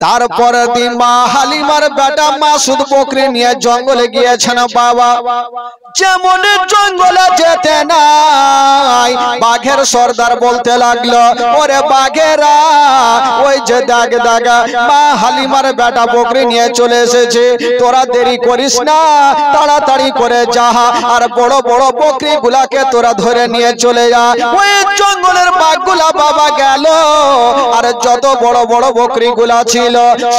তারপরে দিন মা হালিমার বেটা মাসুদ বকরি নিয়ে জঙ্গলে গিয়েছেন বাবা। যেমন জঙ্গলে যেতে নাই বাঘের সর্দার বলতে লাগলো, ওরে বাঘেরা ওই যে দাগ দাগা মা হালিমার বেটা বকরি নিয়ে চলে এসেছে, তোরা দেরি করিস না, তাড়াতাড়ি করে যা আর বড় বড় বকরি গুলাকে তোরা ধরে নিয়ে চলে যা। ওই জঙ্গলের বাঘগুলা বাবা গেল আর যত বড় বড় বকরি গুলা ছিল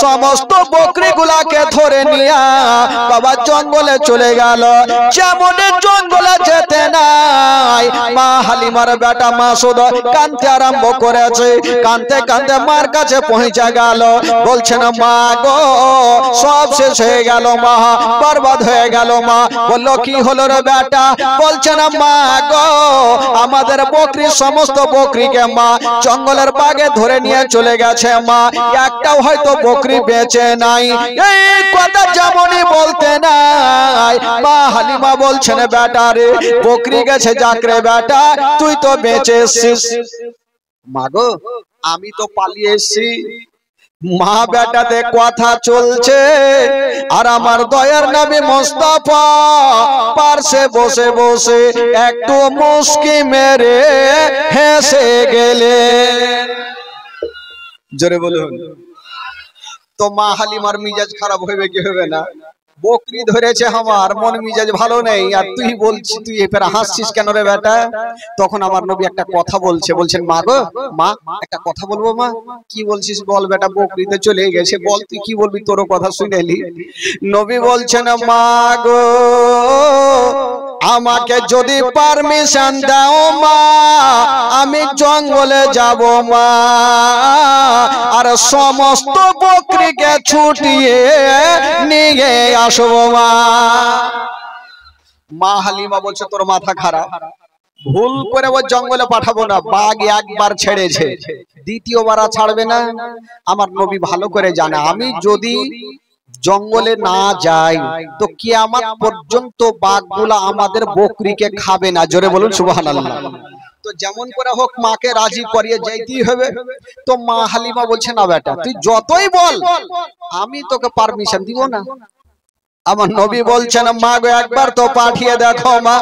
সমস্ত বকরি গুলাকে ধরে নিয়ে বাবা জঙ্গলে চলে গেল। যেমন জঙ্গলে যেতে নাই মা হালিমার বেটা মাসুদ কাঁদতে আরম্ভ করেছে। কাঁদতে কাঁদতে মার কাছে পৌঁছে গেল, বলছেন মা গো সব শেষ হয়ে গেল, মা বরবাদ হয়ে গেল। মা বললো কি হলো রে বেটা? বলছেন মা গো আমাদের বকরি সমস্ত বকরিকে মা জঙ্গলের বাগে ধরে নিয়ে চলে গেছে, মা একটাও হয়তো বকরি বেঁচে নাই। এই কথা যেমনই বলতে নাই মা হালিমা বলছেন বেটা রে বকরি গেছে যাক রে বেটা, তুই তো বেঁচে এসছিস। মা গো আমি তো পালিয়ে এসছি। মা বেটাতে কথা চলছে আর আমার দয়ার নবী মুস্তাফা পাশে বসে বসে একটু মুস্কি মেরে হেসে গেলে। জোরে বলুন। তো মা হালিমার মিজাজ খারাপ হবে কি হবে না? বকরি ধরেছে আমার, মন মিজাজ ভালো নেই, আর তুই বলছিস তুই এবার হাসছিস কেন রে বেটা? তখন আমার নবী একটা কথা বলছেন মা গো মা একটা কথা বলবো। মা কি বলছিস বল বেটা, বকরিতে চলে গেছে, বল তুই কি বলবি, তোরও কথা শুনেলি। নবী বলছেন মা গো আমাকে যদি পারমিশন দাও মা আমি জঙ্গলে যাব মা, আর সমস্ত বকরিকে ছুটিয়ে নিয়ে আসবো মা। মা হালিমা বলছে তোর মাথা খারাপ, ভুল করে ও জঙ্গলে পাঠাবো না, বাঘ একবার ছেড়েছে দ্বিতীয়বার ছাড়বে না। আমার নবী ভালো করে জানে আমি যদি জঙ্গলে না যাই তো কিয়ামত পর্যন্ত বাঘগুলা আমাদের বকরিকে খাবে না। জোরে বলুন সুবহানাল্লাহ। তো যেমন করে হোক মাকে রাজি করিয়ে যাইতেই হবে। তো মা হালিমা বলছে না বেটা তুই যতই বল আমি তোকে পারমিশন দিব না। আমার নবী বলছেন মা গো একবার তো পাঠিয়ে দেখো মা।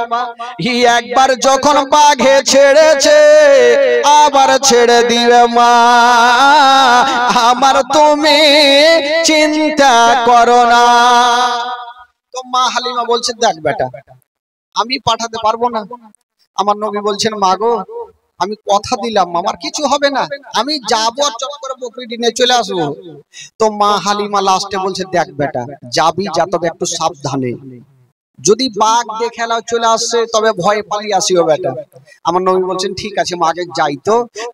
একবার যখন বাঘে ছেড়েছে আবার ছেড়ে দিবে মা, আমার তুমি চিন্তা করো না। তো মা হালিমা বলছে দেখ বেটা আমি পাঠাতে পারবো না। আমার নবী বলছেন মা গো আমি কথা দিলাম আমার কিছু হবে না, আমি যাবো আর চট করে বকরিটি নিয়ে চলে আসবো। তো মা হালিমা লাস্টে বলছে দেখ বেটা যাবি যা তবে একটু সাবধানে, যদি বাঘ দেখে চলে আসছে তবে ভয় পালিয়ে আসিও বেটা। আমার নবী বলছেন ঠিক আছে মা আগে যাই।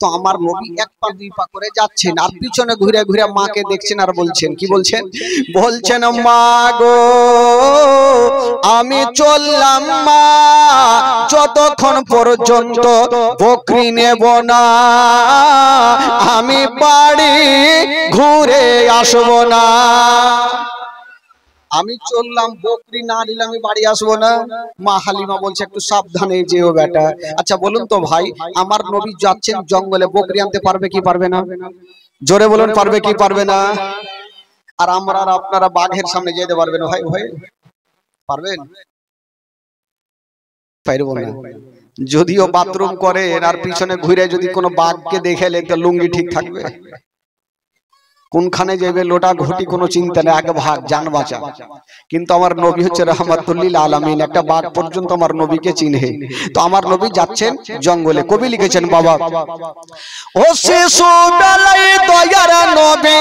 তো আমার নবী এক পা দুই পা করে যাচ্ছেন আর পিছনে ঘুরে ঘুরে মাকে দেখছেন আর বলছেন কি বলছেন? বলছেন মা গো আমি চললাম মা যতক্ষণ পর্যন্ত বকরি নেব না আমি বাড়ি ঘুরে আসবো না। আমি চললাম বকরি না নিলে আমি বাড়ি আসবো না। মা হালিমা বলছে একটু সাবধানে যেও বেটা। আচ্ছা বলুন তো ভাই আমার নবী যাচ্ছেন জঙ্গলে বকরি আনতে পারবে কি পারবে না? জোরে বলুন পারবে কি পারবে না? আর আমরা আপনারা বাঘের সামনে যেতে পারবেন ভাই? ভাই পারবেন? পারবো না। যদিও বাথরুম করেন আর পিছনে ঘুরে যদি কোনো বাঘকে দেখে একটা লুঙ্গি ঠিক থাকবে? কোনখানে যাবে লোটা ঘটি কোনো চিন্তা নেই, আগে ভাগ জান বাঁচা। কিন্তু আমার নবী হচ্ছে রাহমাতুল্লিল আলামিন, একটা বাঘ পর্যন্ত আমার নবীকে চিনে। তো আমার নবী যাচ্ছেন জঙ্গলে। কবি লিখেছেন বাবা ও শিশু বেলায় দয়ার নবী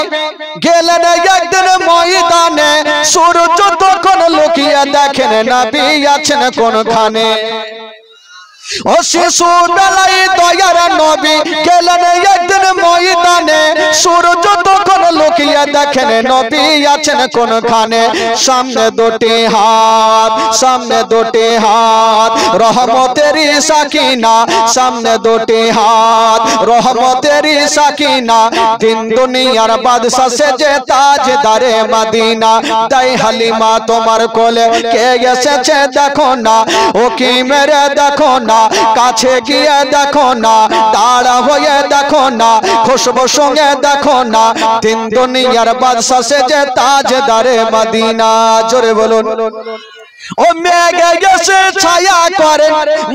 গেলেন একদিন ময়দানে, সূর্য তখন লুকিয়ে দেখেন নবী আছেন কোনখানে। ও শিশু বেলায় দয়ার নবী গেলেন একদিন ময়দানে, সূর্য তখন লুকিয়ে তাকিয়ে দেখেন নবী আছেন কোনখানে, সামনে দুটি হাত, সামনে দুটি হাত রহমতেরই সাকিনা, সামনে দুটি হাত রহমতেরই সাকিনা, দিন দুনিয়ার বাদশা সেজে তাজদারে মদিনা। তাই হালিমা তোমার কোলে কে এসেছে দেখো না, ও কি মেরে দেখো না, কাছে গিয়ে দেখো না, দাঁড়া হয়ে দেখো না, খুশবু সঙ্গে দেখো না, দিন দুনিয়ার বাদশা সেজে তাজদারে মদিনা। জোরে বলুন। ও মেঘে এসে ছায়া করেন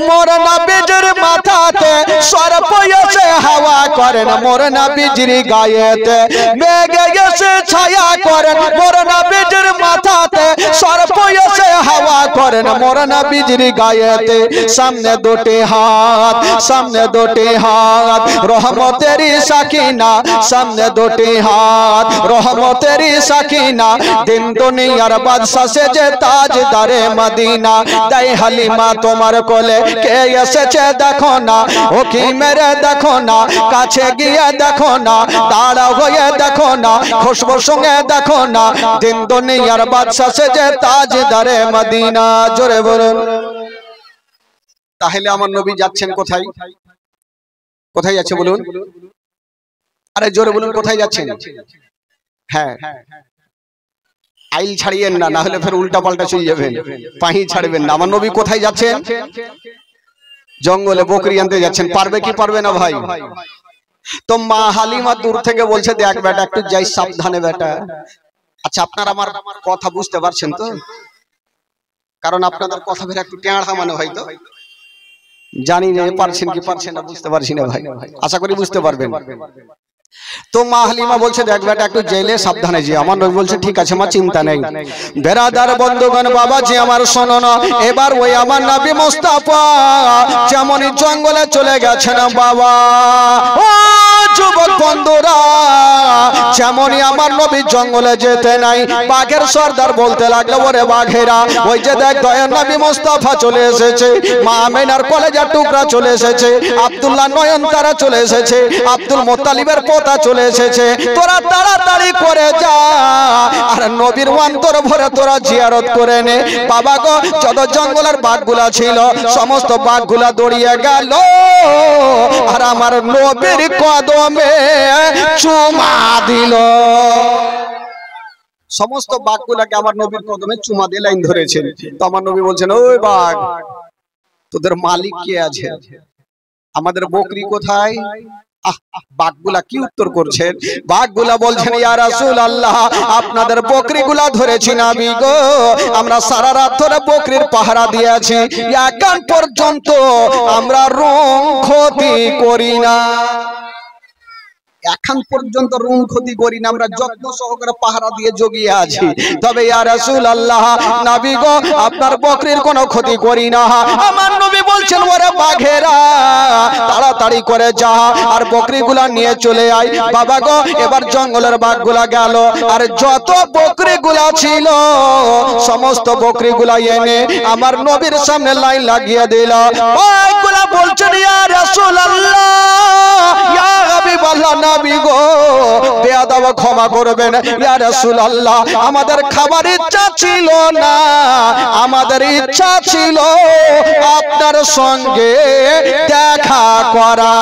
মোর নবীজির মাথাতে, সর্প এসে হাওয়া করেন মোর নবীজির গায়েতে। মেঘে এসে ছায়া করেন মোর নবীজির মাথাতে, সর্প এসে হাওয়া করেন মোর নবীজির গায়েতে। সামনে দুটি হাত, সামনে দুটি হাত রহমতেরই সাকিনা, সামনে দুটি হাত রহমতেরই সাকিনা, দিন দুনিয়ার বাদশা সেজে তাজদারে মদিনা। তাই হালিমা তোমার কোলে কে এসেছে দেখো না, ও কি মেরে দেখো না, কাছে গিয়ে দেখো না, দাঁড়া হয়ে দেখো না, খুশবু সঙ্গে দেখো না, দিন দুনিয়ার বাদশা সেজে তাজদারে মদিনা। জোরে বলুন। তাহলে আমার নবী যাচ্ছেন কোথায়? কোথায় যাচ্ছে বলুন? আরে জোরে বলুন, কোথায় যাচ্ছেন? হ্যাঁ, আইল ছাড়িয়েন না, না হলে ফের উল্টা পাল্টা চলে যাবেন, পাহি ছাড়বেন না। আমার নবী কোথায় যাচ্ছেন? জঙ্গলে বকরি আনতে যাচ্ছেন। পারবে কি পারবে না ভাই? তো মা হালিমা দূর থেকে বলছে দেখ বেটা একটু যাই সাবধানে বেটা। আচ্ছা আপনারা আমার কথা বুঝতে পারছেন তো? কারণ আপনাদের কথা ফের একটু টেঁড়া মানে হয়তো জানি না পারছেন কি পারছেন না, বুঝতে পারছি না ভাই, আশা করি বুঝতে পারবেন। তো মা হালিমা বলছে দেখ বেটা একটু জেলে সাবধানে যে। আমার নবী বলছে ঠিক আছে মা, চিন্তা নেই। বেরাদার বন্ধুগণ বাবাজি আমার শোনো না, এবার ওই আমার নবী মুস্তাফা যেমনই জঙ্গলে চলে গেছেন বাবা, ও যুবক বন্ধুরা, যেমনই আমার নবী জঙ্গলে যেতে নাই, বাঘের সর্দার বলতে লাগলো ওরে বাঘেরা, ওই যে দেখ দয়ার নবী মুস্তাফা চলে এসেছে, মা আমেনার কলেজার টুকরা চলে এসেছে, আব্দুল্লাহ নয়নতারা চলে এসেছে, আব্দুল মুত্তালিবের পোতা চলে এসেছে, তোরা তাড়াতাড়ি করে যা আর নবীর অন্তর ভরে তোরা জিয়ারত করে নে। বাবা গো, যত জঙ্গলের বাঘগুলা ছিল সমস্ত বাঘগুলা দৌড়িয়ে গেল আর আমার নবীর কদমে চুমা দিল। সমস্ত বাঘগুলাকে আমার নবীর কদমে চুমা দিয়ে লাইন ধরেছেন। তো আমার নবী বলছেন ওই বাঘ তোদের মালিক কে আছে? আমাদের বকরি কোথায়? বাঘগুলা কি উত্তর করছেন? বাঘগুলা বলছেন ইয়া রাসূলুল্লাহ আপনাদের বকরিগুলা ধরেছি নবী গো, আমরা সারা রাত ধরে বকরির পাহারা দিয়েছি, এখন পর্যন্ত আমরা রং ক্ষতি করি না, এখন পর্যন্ত রুম ক্ষতি করি না, আমরা যত্ন সহকারে পাহারা দিয়ে জগিয়ে আছি। তবে ইয়া রাসূলুল্লাহ নবী গো আপনার বকরির কোনো ক্ষতি করি না। আমার নবী বলছেন ওরে বাঘেরা তাড়াতাড়ি করে যা আর বকরিগুলা নিয়ে চলে আয়। বাবা গো এবার জঙ্গলের বাঘগুলা গেল আর যত বকরিগুলা ছিল সমস্ত বকরিগুলা এনে আমার নবীর সামনে লাইন লাগিয়ে দিল। বাঘগুলা বলছেন ইয়া রাসূলুল্লাহ ইয়া হাবিবাল্লাহ নবী গো বেয়াদব ক্ষমা করবেন ইয়া রাসূলুল্লাহ, আমাদের খাবার ইচ্ছা ছিল না, আমাদের ইচ্ছা ছিল আপনার সঙ্গে দেখা করা।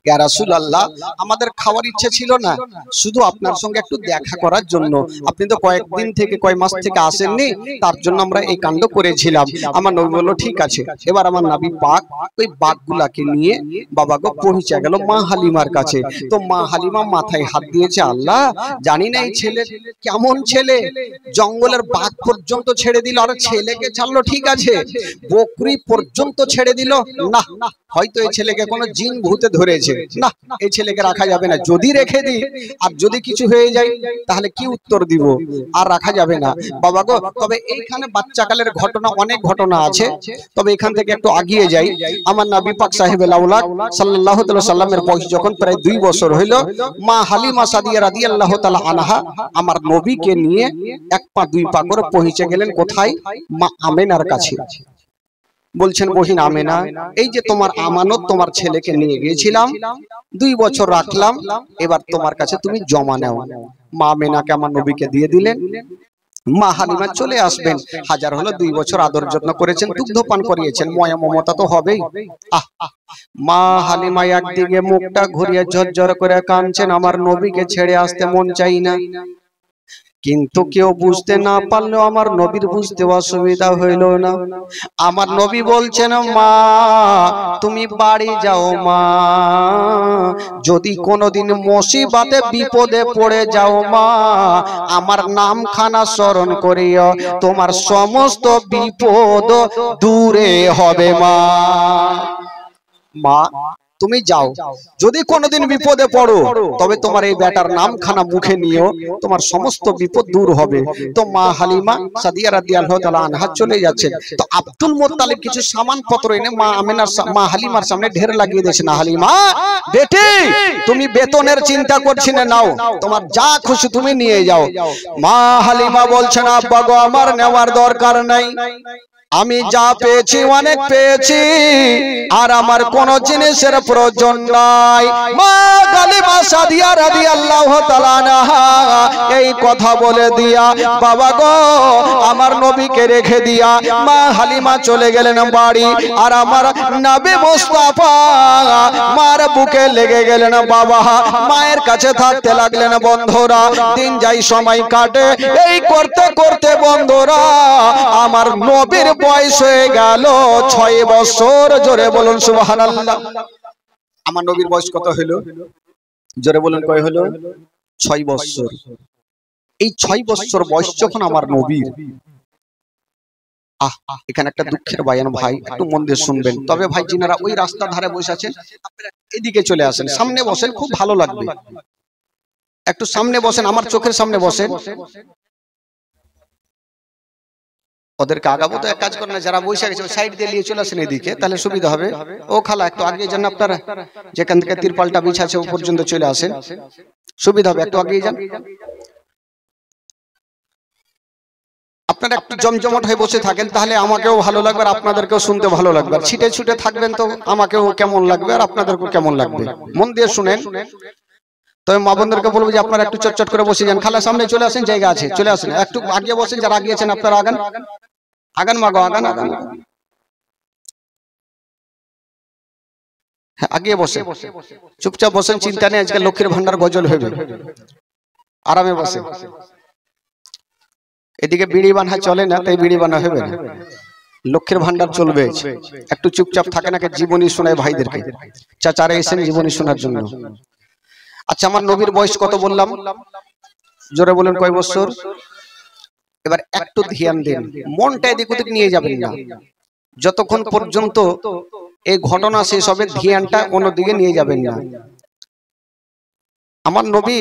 ইয়া রাসূলুল্লাহ আমাদের খাওয়ার ইচ্ছে ছিল না, শুধু আপনার সঙ্গে একটু দেখা করার জন্য, আপনি তো কয়েকদিন থেকে কয় মাস থেকে আসেননি, তার জন্য আমরা এই কাণ্ড করেছিলাম। আমার নবী বলল ঠিক আছে। এবার আমার নবী পাক ওই বাঘগুলাকে নিয়ে বাবা গো পৌঁছে গেল মা হালিমার কাছে। তো মা হালিমা মাথায় হাত দিয়েছে, আল্লাহ জানি না এই ছেলে কেমন ছেলে, জঙ্গলের বাঘ পর্যন্ত ছেড়ে দিল, আর ছেলেকে ছাড়লো ঠিক আছে, বকরি পর্যন্ত ছেড়ে দিল না, হয়তো এই ছেলেকে কোনো জিন ভূতে ধরেছে, না এই ছেলেকে রাখা যাবে না, যদি রেখে দিই আর যদি কিছু হয়ে যায় তাহলে কি উত্তর দিব, আর রাখা যাবে না বাবা গো। তবে এইখানে বাচ্চাকালের ঘটনা অনেক ঘটনা আছে, তবে এখান থেকে একটু আগিয়ে যাই। আমার নবী পাক সাহেবে লাউলাক সাল্লাল্লাহু তাআলা সাল্লামের বয়স যখন প্রায় 2 বছর হইল, মা হালিমা সাদিয়া রাদিয়াল্লাহু তাআলা আনহা আমার নবীকে নিয়ে 1 পা 2 পা করে পৌঁছে গেলেন কোথায়? মা আমেনার কাছে। বলছেন বহিন আমেনা, এই যে তোমার আমানত তোমার ছেলেকে নিয়ে গিয়েছিলাম, 2 বছর রাখলাম, এবার তোমার কাছে তুমি জমা নাও। মা আমেনাকে আমার নবীকে দিয়ে দিলেন। মা হালিমা চলে আসবেন, হাজার হলো 2 বছর আদর যত্ন করেছেন, দুগ্ধপান করিয়েছেন, ময়া মমতা তো হবেই। মা হালিমা একদিকে মুখটা ঘুরিয়ে ঝরঝর করে কাঁদছেন, আমার নবীকে ছেড়ে আসতে মন চাই না। কিন্তু কেউ বুঝতে না পারলেও আমার নবীর বুঝতে অসুবিধা হইল না। আমার নবী বলছেন, মা তুমি বাড়ি যাও মা, যদি কোনোদিন মুসিবতে বিপদে পড়ে যাও মা, আমার নামখানা স্মরণ করিও, তোমার সমস্ত বিপদ দূরে হবে মা। মা তুমি যাও, যদি কোনোদিন বিপদে পড়ো তবে তোমার এই বেটার নামখানা মুখে নিও, তোমার সমস্ত বিপদ দূর হবে। তো মা হালিমা সাদিয়া রাদিয়াল্লাহু তাআলা আনহা চলে যাচ্ছেন। তো আব্দুল মুত্তালিব কিছু সামান পত্র এনে মা হালিমার সামনে ঢের লাগিয়ে দিয়েছেন। হালিমা বেটি, তুমি বেতনের চিন্তা করছি না, নাও, তোমার যা খুশি তুমি নিয়ে যাও। মা হালিমা বলছেন, আব্বা গো আমার নেওয়ার দরকার নাই, আমি যা পেয়েছি অনেক পেয়েছি, আর আমার কোন জিনিসের প্রয়োজন নাই। মা হালিমা সাদিয়া রাদিয়াল্লাহু তাআলা আনহা এই কথা বলে দিয়া, বাবা গো আমার নবীকে রেখে দিয়া মা হালিমা চলে গেলেন বাড়ি। আর আমার নবী মুস্তাফা মার বুকে লেগে গেলেন বাবা, মায়ের কাছে থাকতে লাগলেন। বন্ধুরা, দিন যাই সময় কাটে, এই করতে করতে বন্ধুরা আমার নবীর বয়স হয়ে গেল 6 বছর। জোরে বলুন সুবহানাল্লাহ। আমার নবীর বয়স কত হলো? জোরে বলুন কয় হলো? 6 বছর। এই 6 বছর বয়স যখন আমার নবীর, এখানে একটা দুঃখের বায়ান ভাই, একটু মন দিয়ে শুনবেন। তবে ভাই যিনারা ওই রাস্তার ধারে বসে আছেন, আপনারা এদিকে চলে আসেন, সামনে বসেন, খুব ভালো লাগবে। একটু সামনে বসেন, আমার চোখের সামনে বসেন। ওদেরকে আগাবো তো, এক কাজ করেন না, যারা বসে গেছে সাইড দিয়ে নিয়ে চলে আসেন এদিকে, তাহলে সুবিধা হবে। ও খালা একটু আগে যান, আপনারা যেখান থেকে তিরপালটা বিছাছে ও পর্যন্ত চলে আসেন, সুবিধা হবে, একটু আগিয়ে যান। আপনারা একটু জমজমাট হয়ে বসে থাকেন, তাহলে আমাকেও ভালো লাগবে আর আপনাদেরকেও শুনতে ভালো লাগবে। আর ছিটে ছুটে থাকবেন তো আমাকেও কেমন লাগবে আর আপনাদেরকেও কেমন লাগবে। মন দিয়ে শুনেন। তবে মা বোনদেরকে বলবো যে আপনারা একটু চটচট করে বসে যান। খালা সামনে চলে আসেন, জায়গা আছে, চলে আসেন, একটু আগিয়ে বসেন। যারা আগিয়েছেন আপনারা আগান, আগান মাগো, আগান আগান, হ্যাঁ আগিয়ে বসে, চুপচাপ বসেন, চিন্তা নেই, আজকে লক্ষ্মীর ভান্ডার গজল হবে, আরামে বসে। এদিকে বিড়ি বানা চলে না, তাই বিড়ি বানা হবে না, লক্ষ্মীর ভান্ডার চলবে। একটু চুপচাপ থাকে না, জীবনী শোনায় ভাইদেরকে, চাচারা এসেন জীবনী শোনার জন্য। আচ্ছা, আমার নবীর বয়স কত বললাম? জোরে বলেন কয় বছর? এবার একটু ধ্যান দেন, মনটা এদিক ওদিক নিয়ে যাবেন না, যতক্ষণ পর্যন্ত এই ঘটনা শেষ হবে ধ্যানটা অন্যদিকে নিয়ে যাবেন না। আমার নবী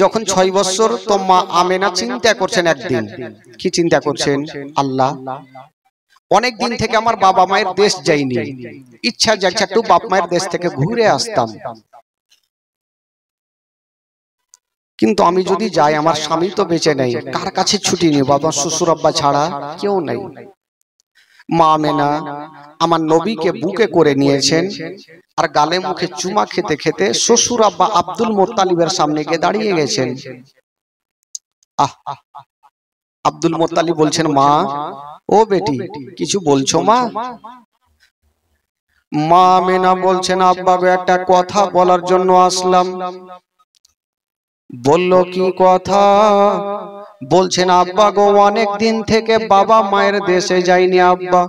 যখন 6 বছর, তো মা আমেনা চিন্তা করছেন একদিন। কি চিন্তা করছেন? আল্লাহ, অনেক দিন থেকে আমার বাবা মায়ের দেশ যাইনি, ইচ্ছা যাচ্ছে একটু বাপ মায়ের দেশ থেকে ঘুরে আসতাম, কিন্তু আমি যদি যাই আমার স্বামী তো বেঁচে নেই, কার কাছে ছুটি নিব? বাবা শ্বশুর আব্বা ছাড়া কেউ নেই। মা আমেনা আমার নবীকে বুকে করে নিয়েছেন, আর গালে মুখে চুমা খেতে খেতে শ্বশুর আব্বা আব্দুল মুত্তালিবের সামনে গিয়ে দাঁড়িয়ে গেছেন। আব্দুল মুত্তালিব বলছেন, মা ও বেটি কিছু বলছো মা? মা আমেনা বলছেন, আব্বা গো একটা কথা বলার জন্য আসলাম। বলল, কি কথা? বলছেন, আব্বা গো অনেক দিন থেকে বাবা মায়ের দেশে যাইনি আব্বা,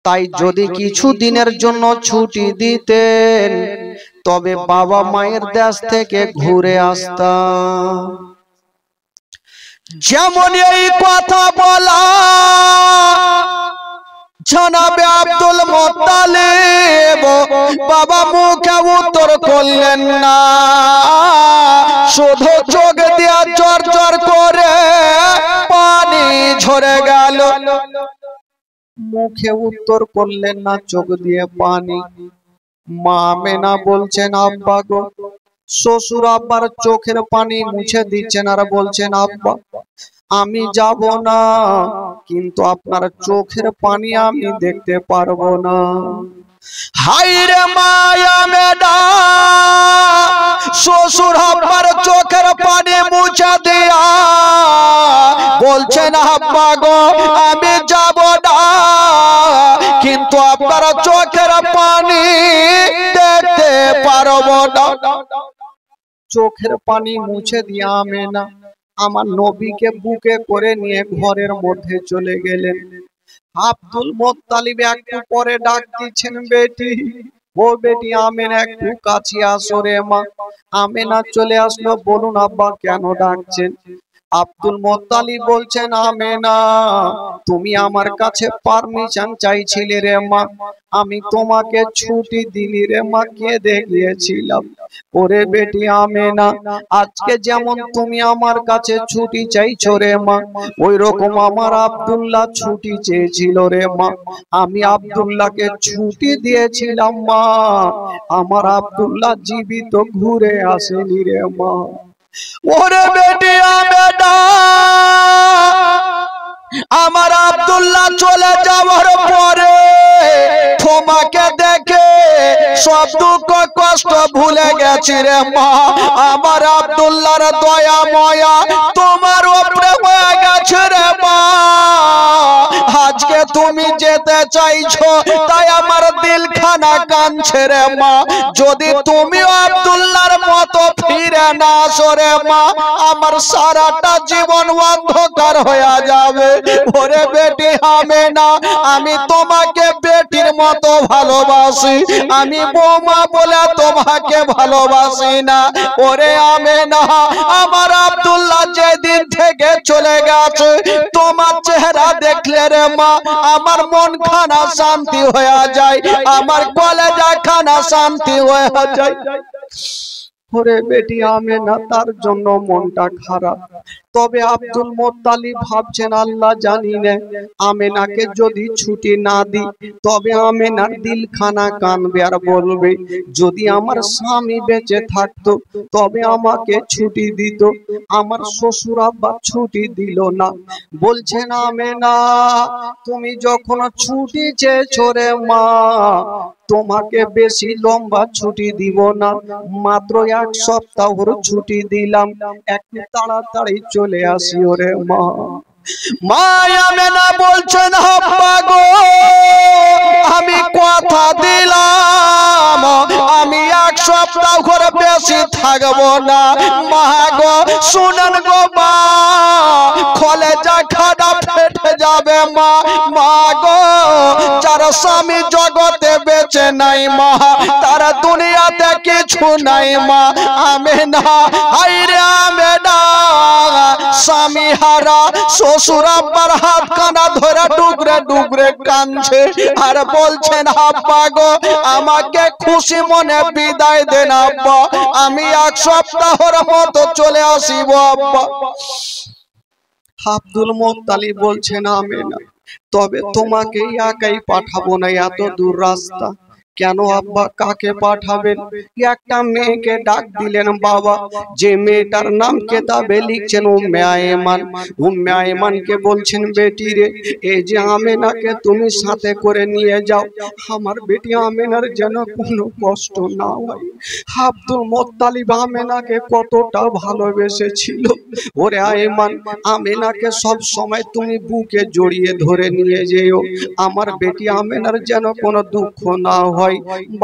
তাই যদি কিছু দিনের জন্য ছুটি দিতেন তবে বাবা মায়ের দেশ থেকে ঘুরে আসতাম। যেমন এই কথা বলা জনাবে আব্দুল মুত্তালিব বাবা মুখে উত্তর করলেন না, শুধু চোখ দিয়া জর জর করে পানি ঝরে গেল। মুখে উত্তর করলেন না, চোখ দিয়ে পানি। মা আমেনা বলছেন, আব্বা গো শ্বশুর আব্বার চোখের পানি মুছে দিচ্ছেন আর বলছেন, আব্বা আমি যাব না, কিন্তু আপনার চোখের পানি আমি দেখতে পারবো না। হাইরে মায়া মেডা, শ্বশুর আব্বার চোখের পানি মুছে দিয়া বলছেন, আব্বা গো আমি যাব না, কিন্তু আপনার চোখের পানি দেখতে পারবো না। চোখের পানি মুছে দিয়া আমেনা আমার নবীকে বুকে করে নিয়ে ঘরের মধ্যে চলে গেলেন। আব্দুল মোত্তালিব একটু পরে ডাক দিচ্ছেন, বেটি ও বেটি আমেনা একটু কাছে আসো রে মা। আমেনা চলে আসলো। বলুন আব্বা কেন ডাকছেন? আব্দুল মোত্তালিব বলছেন, আমেনা তুমি আমার কাছে পারমিশন চাইছিলে রে মা, আমি তোমাকে ছুটি দিলি রে মা, কেঁদে গিয়েছিলাম। ওরে বেটি আমেনা, আজকে যেমন তুমি আমার কাছে ছুটি চাইছো রে মা, ওই রকম আমার আব্দুল্লাহ ছুটি চেয়েছিল রে মা, আমি আব্দুল্লাহকে ছুটি দিয়েছিলাম মা, আমার আব্দুল্লাহ জীবিত ঘুরে আসেনি রে মা। ওরে বেটি আমেনা, আমার আব্দুল্লাহ চলে যাওয়ার পরে তোমাকে দেখে সব দুঃখ কষ্ট ভুলে গেছি রে মা, আমার আব্দুল্লাহর দয়া ময়া তোমার উপরে হয়ে গেছে রে মা। আজকে তুমি যেতে চাইছো তাই আমার দিলখানা কাঁদছে রে মা, যদি তুমি আব্দুল্লাহর মতো ফিরে না আসো রে মা, আমার সারাটা জীবন অন্ধকার হয়ে যাবে। ওরে বেটি আমেনা, আমি তোমাকে বেটির মতো ভালোবাসি, আমি বৌমা বলে তোমাকে ভালোবাসি না। ওরে আমেনা, আমার আব্দুল্লাহ যেদিন থেকে চলে গেছে তোমার চেহারা দেখলে রে মা আমার মন খানা শান্তি হয়ে যায়, আমার কলেজা খানা শান্তি হয়ে যায়। ওরে বেটি আমেনা তার জন্য মনটা খারাপ। তবে আব্দুল মোত্তালিব ভাবছেন, আল্লাহ জানি না আমেনাকে যদি ছুটি না দিই তবে আমেনার দিলখানা কানবে আর বলবে, যদি আমার স্বামী বেঁচে থাকতো তবে আমাকে ছুটি দিত, আমার শ্বশুর আব্বা ছুটি দিল না। বলছেন, আমেনা তুমি যখন ছুটি চেয়েছো রে মা, তোমাকে বেশি লম্বা ছুটি দিব না, মাত্র 1 সপ্তাহের ছুটি দিলাম, একটু তাড়াতাড়ি চলে আসি ওরে মা। মা আমেনা বলছেন, আব্বা গো আমি কথা দিলাম আমি 1 সপ্তাহ করে বেশি থাকবো না। মা গো শুনেন গো মা, কলেজা খানা ফেটে যাবে মা। মা গো যার স্বামী জগতে বেঁচে নাই মা, তার দুনিয়াতে কিছু নাই মা। আমেনা হায়রে আমেনা, স্বামী হারা শ্বশুর আব্বার হাত কানা ধরে ডুগরে ডুগরে কাঁদছে আর বলছেন, আব্বা গো আমাকে খুশি মনে বিদায় দেন আব্বা, আমি 1 সপ্তাহের মতো চলে আসিব আব্বা। আব্দুল মোত্তালিব বলছেন, আমেনা তবে তোমাকে একাই পাঠাবো না, এত দূর রাস্তা। কেন আব্বা, কাকে পাঠাবেন? একটা মেয়েকে ডাক দিলেন বাবা, যে মেয়েটার নাম কেতাবে লিখছেন উম্মে আয়মান। উম্মে আয়মানকে বলছেন, বেটি রে এই যে আমেনাকে তুমি সাথে করে নিয়ে যাও, আমার বেটি আমেনার যেন কোনো কষ্ট না হয়। আব্দুল মোত্তালিব আমেনাকে কতটা ভালোবেসেছিল। ওরে আয়মান, আমেনাকে সব সময় তুমি বুকে জড়িয়ে ধরে নিয়ে যেও, আমার বেটি আমেনার যেন কোনো দুঃখ না হয়।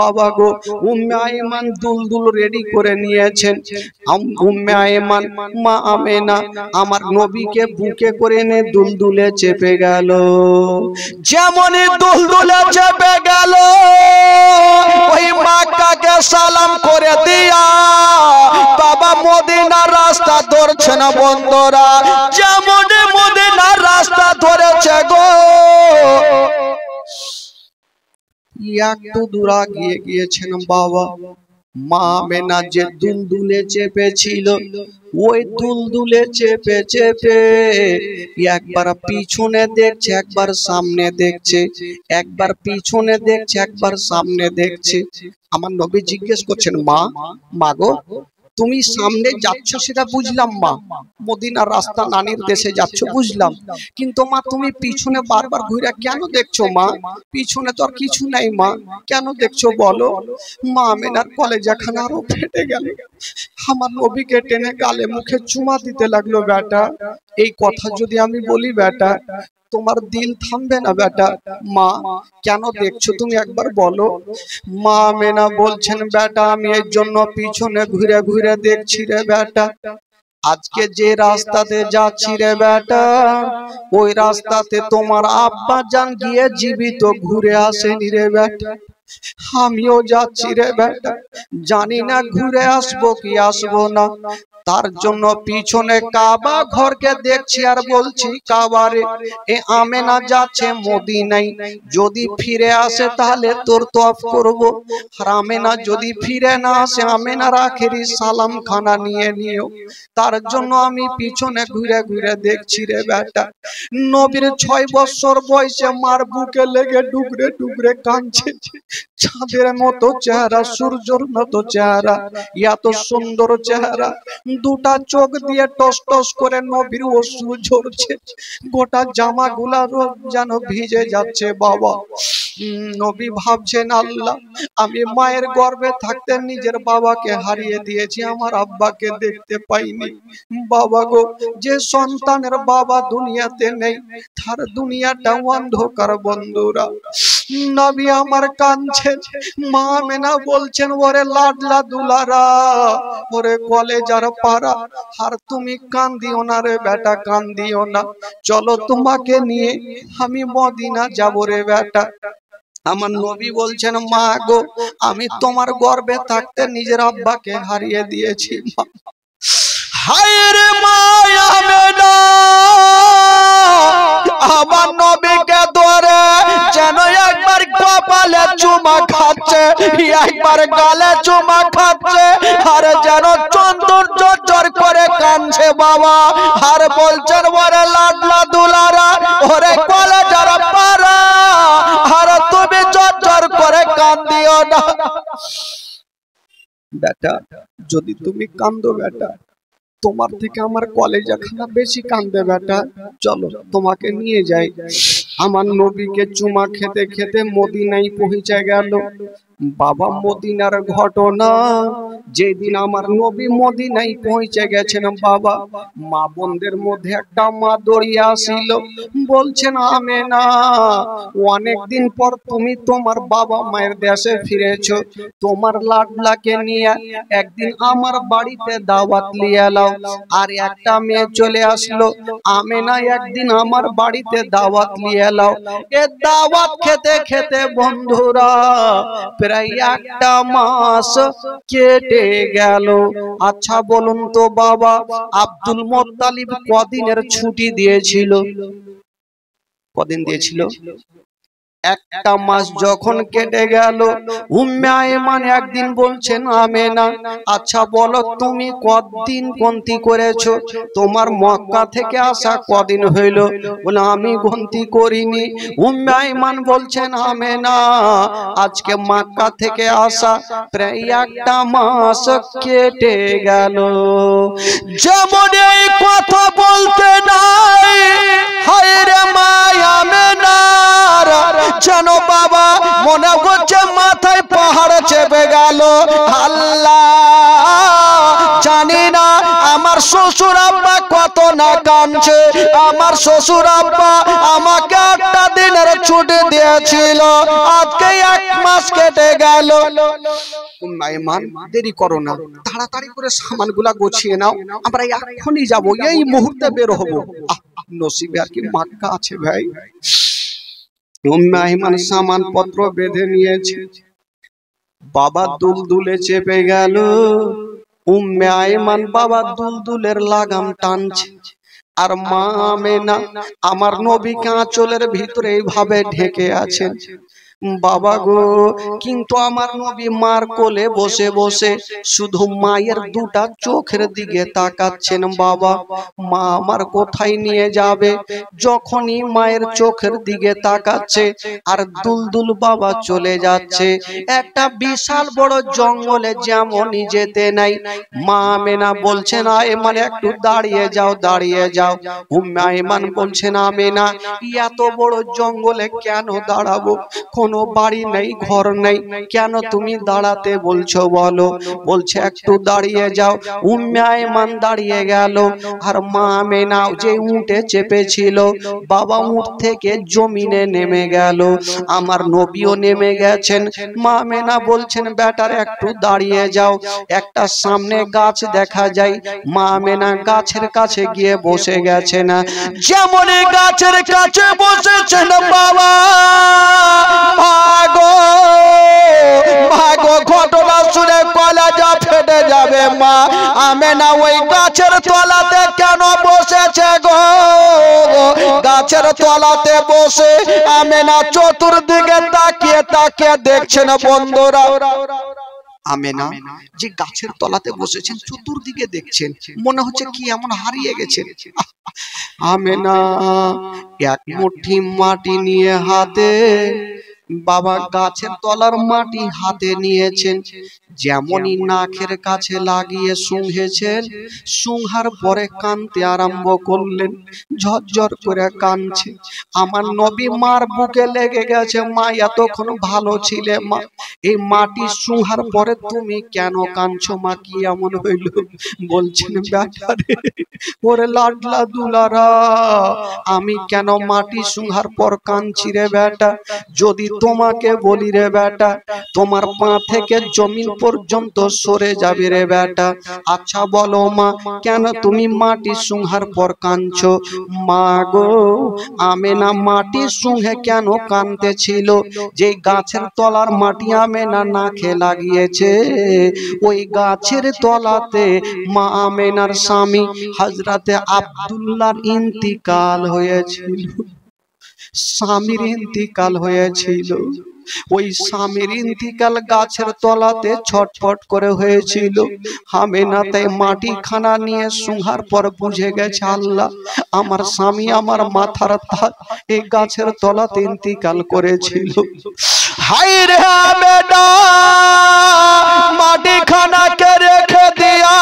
বাবা গো, উম্মে আয়মান দুলদুল রেডি করে নিয়েছেন। উম্মে আয়মান মা আমেনা আমার নবীকে বুকে করে এনে দুলদুলে চেপে গেল। যেমনই দুলদুলে চেপে গেল, ওই মক্কাকে সালাম করে দিয়া বাবা মদিনার রাস্তা ধরছেন বন্ধুরা। যেমনই মদিনার রাস্তা ধরেছে গো, একটু দূর গিয়েছেন বাবা, মা আমেনা যে দুলদুলে চেপেছিল, ওই দুলদুলে চেপে চেপে একবার পিছনে দেখছে, একবার সামনে দেখছে, একবার পিছনে দেখছে, একবার সামনে দেখছে। আমার নবী জিজ্ঞেস করছেন, মা, মাগো, তুমি সামনে যাচ্ছ সেটা বুঝলাম মা, মদিনার রাস্তা, নানির দেশে যাচ্ছ বুঝলাম, কিন্তু মা তুমি পিছনে বারবার ঘুরে কেন দেখছো মা? পিছনে তো আর কিছু নাই মা, কেন দেখছো বলো? মা আমেনার কলেজাখানা আরো ফেটে গেল। আমার নবীকে টেনে গালে মুখে চুমা দিতে লাগলো। বেটা, এই কথা যদি আমি বলি বেটা, তোমার দিল থামবে না বেটা। মা, কেন দেখছো তুমি একবার বলো। মা আমেনা বলছেন, বেটা আমি এর জন্য পিছনে ঘুরে ঘুরে দেখছি রে বেটা, আজকে যে রাস্তাতে যাচ্ছি রে বেটা, ওই রাস্তাতে তোমার আব্বা জান গিয়ে জীবিত ঘুরে আসেনি রে বেটা। আমিও যাচ্ছি রে বেটা, জানি না ঘুরে আসবো কি আসবো না, তার জন্য পিছনে কাবা ঘরকে দেখছি আর বলছি, কাবারে এ আমেনা যাচ্ছে মদিনায়, যদি ফিরে আসে তাহলে তোর তওয়াফ করব, আর আমেনা যদি ফিরে না আসে আমেনার আখেরি সালাম খানা নিয়ে নিও, তার জন্য আমি পিছনে ঘুরে ঘুরে দেখছি রে বেটা। নবীর 6 বছর বয়সে মার বুকে লেগে ডুগরে ডুগরে কাঁদছে। চাঁদের মতো চেহারা, সূর্যের মতো চেহারা, এত সুন্দর চেহারা, দুটা চোখ দিয়ে টস টস করে নবীর অশ্রু ঝরছে, গোটা জামা গুলা যেন ভিজে যাচ্ছে। বাবা, নবী ভাবছেন, আল্লাহ, আমি মায়ের গর্ভে থাকতে নিজের বাবাকে হারিয়ে দিয়েছি, আমার আব্বাকে দেখতে পাইনি। বাবা গো, যে সন্তানের বাবা দুনিয়াতে নেই তার দুনিয়াটা অন্ধকার। বন্ধুরা, নবী আমার কাঁদছেন। মা আমেনা বলছেন, ওরে লাডলা দুলারা, ওরে কলেজার পাড়া, আর তুমি কান্দিও না রে বেটা, কান্দিও না, চলো তোমাকে নিয়ে আমি মদিনা যাব রে বেটা। আমার নবী বলছেন, মা গো, আমি তোমার গর্ভে থাকতে নিজের আব্বাকে হারিয়ে দিয়েছি। হায় রে মা আমেনা, আমার নবীকে ধরে যেন একবার কপালে চুমা খাচ্ছে, একবার গালে চুমা খাচ্ছে, আর যেন চন্দন জোর করে কাঁদছে। বাবা, আর বলছেন, ওরে লাডলা দুলারা, ওরে কলেজার পাড়া, আর তুমি জোর করে কান্দিও না। বেটা, যদি তুমি কান্দো বেটা, তোমার থেকে আমার কলেজাখানা বেশি কান্দে বেটা, চলো তোমাকে নিয়ে যাই। আমার নবীকে চুমা খেতে খেতে মদিনায় পৌঁছে গেল। বাবা, মদিনার ঘটনা, যেদিন আমার নবী মদিনায় পৌঁছে গেছেন বাবা, মা বোনদের মধ্যে একটা মা দৌড়িয়ে আসিল, বলছেন, আমেনা, অনেকদিন পর তুমি তোমার বাবা মায়ের দেশে ফিরেছো, তোমার লাডলাকে নিয়ে একদিন আমার বাড়িতে দাওয়াত নিয়ে এলাও। আর একটা মেয়ে চলে আসলো, আমেনা, একদিন আমার বাড়িতে দাওয়াত নিয়ে এলাও। এ দাওয়াত খেতে খেতে বন্ধুরা প্রায় একটা মাস কেটে গেল। আচ্ছা বলুন তো বাবা, আব্দুল মুত্তালিব কদিনের ছুটি দিয়েছিল? কদিন দিয়েছিল? একটা মাস যখন কেটে গেল, উম্মে আয়মান একদিন বলছেন, আমেনা, আচ্ছা বলো তুমি কতদিন গন্তি করেছো? তোমার মক্কা থেকে আসা কদিন হইল? বলে, আমি গন্তি করিনি। উম্মে আয়মান বলছেন, আমেনা, আজকে মক্কা থেকে আসা প্রায় একটা মাস কেটে গেল। যেমন এই কথা বলতে নাই, হায় রে মা আমেনা, যেন বাবা মনে হচ্ছে মাথায় পাহাড় চেপে গেল। আল্লাহ, জানি না আমার শ্বশুর আব্বা কত না কাঁদছে। আমার শ্বশুর আব্বা আমাকে 8টা দিনের ছুটি দিয়েছিল, আজকে 1 মাস কেটে গেল। আয়মান, দেরি করো না, তাড়াতাড়ি করে সামানগুলা গুছিয়ে নাও, আমরা এখনই যাব, এই মুহূর্তে বের হব। নসিবে আর কি মক্কা আছে ভাই। উম্মে আয়মান সামান পত্র বেঁধে নিয়েছে, বাবা দুলদুলে চেপে গেল। উম্মে আয়মান বাবা দুলদুলের লাগাম টানছে, আর মা আমেনা আমার নবীকে আঁচলের ভিতরে এইভাবে ঢেকে আছেন। বাবা গো, কিন্তু আমার নবী মার কোলে বসে বসে শুধু মায়ের দুটা চোখের দিকে তাকাচ্ছেন। বাবা, মা আমার কোথায় নিয়ে যাবে? যখনই মায়ের চোখের দিকে তাকাচ্ছে আর দুলদুল বাবা চলে যাচ্ছে একটা বিশাল বড় জঙ্গলে, যেমনই যেতে নাই। মা আমেনা বলছেন আয়মান একটু দাঁড়িয়ে যাও, দাঁড়িয়ে যাও। উম্মে আয়মান বলছেন আমেনা এত বড় জঙ্গলে কেন দাঁড়াবো? কোনো বাড়ি নেই, ঘর নেই, কেন তুমি দাঁড়াতে বলছো বলো? বলছে একটু দাঁড়িয়ে যাও। উম্মে আয়মান দাঁড়িয়ে গেল। আর মা আমেনা যে উঠে চেপেছিল, বাবা উঠ থেকে জমিনে নেমে গেল। আমার নবীও নেমে গেছেন। মা আমেনা বলছেন বেটার একটু দাঁড়িয়ে যাও। একটা সামনে গাছ দেখা যায়, মা আমেনা গাছের কাছে গিয়ে বসে গেছেন। যেমন গাছের কাছে বসেছেন বাবা, ভাগো ভাগো, ঘটনা শুনে কলেজা ফেটে যাবে। মা আমেনা ওই গাছের তলাতে কেন বসেছে গো? গাছের তলাতে বসে আমেনা চতুর্দিকে তাকিয়ে তাকিয়ে দেখছেন। বন্ধুরা, আমেনা যে গাছের তলাতে বসেছেন চতুর্দিকে দেখছেন, মনে হচ্ছে কি এমন হারিয়ে গেছেন। আমেনা এক মুঠি মাটি নিয়ে হাতে, বাবা গাছের তলার মাটি হাতে নিয়েছেন, যেমনই নাকের কাছে লাগিয়ে শুংহেছেন, শুংহার পরে কানতে আরম্ভ করলেন। ঝরঝর করে কানছে। আমার নবী মার বুকে লেগে গেছে। মা এতক্ষণ ভালো ছিলে মা, এই মাটি শুংহার পরে তুমি কেন কানছো মা? কি এমন হইল? বলছেন বেটারে, ওরে লাডলা দুলারা, আমি কেন মাটি শুংহার পর কানছি রে বেটা? যদি তোমাকে বলি রে বেটা, তোমার পা থেকে জমিন পর্যন্ত সরে যাবে রে বেটা। আচ্ছা বলো মা, কেন তুমি মাটি শুংহার পর কাঁদছো? মা গো, আমেনা মাটি শুংহে কেন কাঁদতেছিল? যে গাছের তলার মাটি আমেনা নাকে লাগিয়েছে, ওই গাছের তলাতে মা আমেনার স্বামী হযরতে আব্দুল্লাহর ইন্তিকাল হয়েছিল। স্বামীর ইন্তিকাল হয়েছিল। ওই স্বামীর ইন্তিকাল গাছের তলাতে ছটফট করে হয়েছিল। আমেনা তাই মাটি খানা নিয়ে শুংহার পর বুঝে গেছে আল্লাহ আমার স্বামী আমার মাথার তাজ এই গাছের তলাতে ইন্তিকাল করেছিল। হায় রে আমেনা, মাটি খানাকে রেখে দিয়া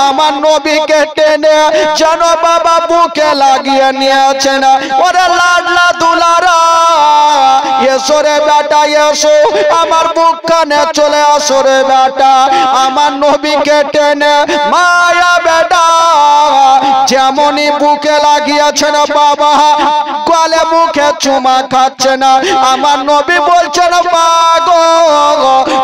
আমার নবীকে টেনে যেন বাবা বুকে লাগিয়ে নিয়েছেন। ওরে লাডলা দুলারা, এসো রে বেটা এসো, আমার বুক কানে চলে আসো রে বেটা। আমার নবীকে টেনে মায়া বেটা যেমনই বুকে লাগিয়েছেন বাবা, গলে মুখে চুমা খাচ্ছেন। আমার নবী বলছেন মা গো,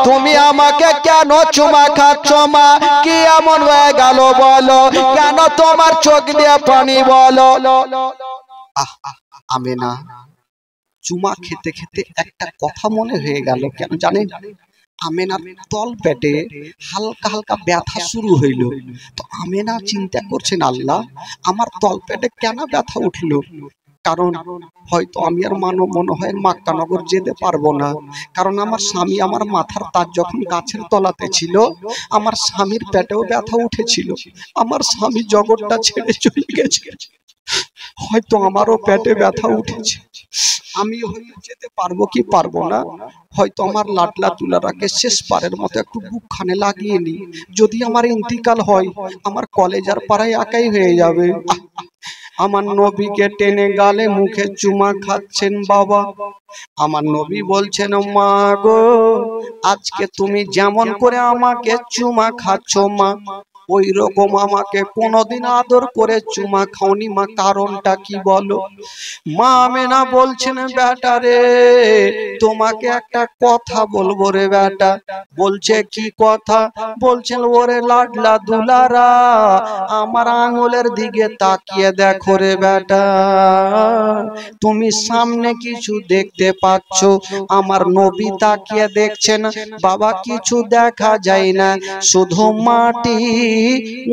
তুমি আমাকে কেন চুমা খাচ্ছ মা? কি এমন হয়ে গেল বলো? কেন তোমার চোখ দিয়ে পানি বলো? আমেনা চুমা খেতে খেতে একটা কথা মনে হয়ে গেল। কেন জানেন? আমেনার তল পেটে হালকা হালকা ব্যথা শুরু হইল। তো আমেনা চিন্তা করছেন আল্লাহ আমার তল পেটে কেন ব্যথা উঠলো? কারণ হয়তো আমি আর মনে হয় মক্কানগর যেতে পারবো না। কারণ আমার স্বামী আমার মাথার তাজ যখন গাছের তলাতে ছিল, আমার স্বামীর পেটেও ব্যথা উঠেছিল। আমার স্বামী জগৎটা ছেড়ে চলে গেছে, হয়তো আমারও পেটে ব্যথা উঠেছে। আমি হয়তো যেতে পারবো কি পারবো না, হয়তো আমার লাডলা তুলারাকে শেষবারের মতো একটু বুকখানে লাগিয়ে নি। যদি আমার ইন্তিকাল হয়, আমার কলেজার পাড়ায় একাই হয়ে যাবে। আমার নবীকে টেনে গালে মুখে চুমা খাচ্ছেন বাবা। আমার নবী বলছেন মা গো, আজকে তুমি যেমন করে আমাকে চুমা খাচ্ছ মা, ওই রকম আমাকে কোনদিন আদর করে চুমা খাওনি মা, কারণটা কি বলো? মা আমেনা বলছেন বেটা রে, তোমাকে একটা কথা বলবো রে বেটা। বলছে কি কথা? বলছেন ওরে লাডলা দুলারা, আমার আঙুলের দিকে তাকিয়ে দেখো রে বেটা, তুমি সামনে কিছু দেখতে পাচ্ছ? আমার নবী তাকিয়ে দেখছেন বাবা, কিছু দেখা যায় না, শুধু মাটি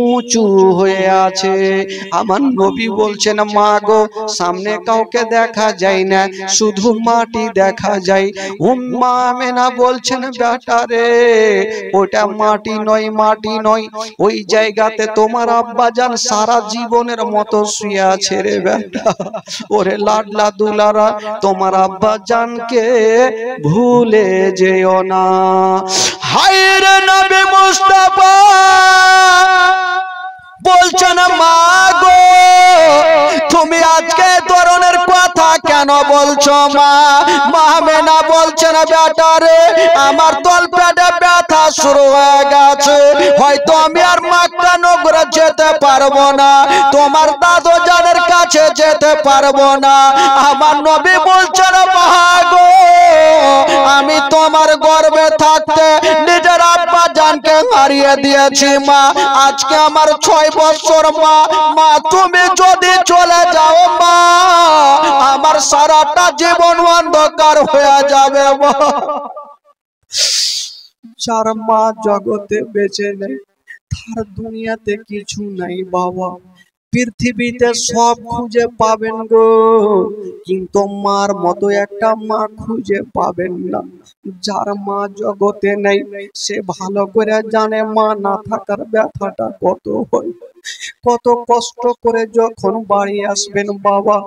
উঁচু হয়ে আছে। আমার নবী বলছেন মা গো সামনে কাউকে দেখা যায় না, শুধু মাটি দেখা যায়। উম্মা আমেনা বলছেন বেটা রে ওটা মাটি নয়, মাটি নয়, ওই জায়গাতে তোমার আব্বাজান সারা জীবনের মতো শুয়ে আছে রে বেটা। ওরে লাডলা দুলারা তোমার আব্বাজানকে ভুলে যেও না। হায় রে নবী মুস্তাফা বলছেন মা গো তুমি আজকে ধরনের কথা কেন বলছো মা? মা আমেনা বলছেন বেটা রে আমার তল পেটে ব্যথা শুরু হয়ে গেছে, হয়তো আমি আর মক্কা নগরে যেতে পারবো না, তোমার দাদু জানের কাছে যেতে পারবো না। আমার নবী বলছেন মা গো আমি তোমার গর্ভে থাকতে নিজের আব্বা জানকে হারিয়ে দিয়েছি মা, আজকে আমার 6 বছর মা। মা তুমি যদি চলে যাও মা আমার সারাটা জীবন অন্ধকার হয়ে যাবে মা। যার মা জগতে বেঁচে নেই তার দুনিয়াতে কিছু নাই বাবা। পৃথিবীতে সব খুঁজে পাবেন গো কিন্তু মার মতো একটা মা খুঁজে পাবেন না। যার মা জগতে নেই সে ভালো করে জানে মা না থাকার ব্যথাটা কত হয়। কত কষ্ট করে যখন বাড়ি আসবেন বাবা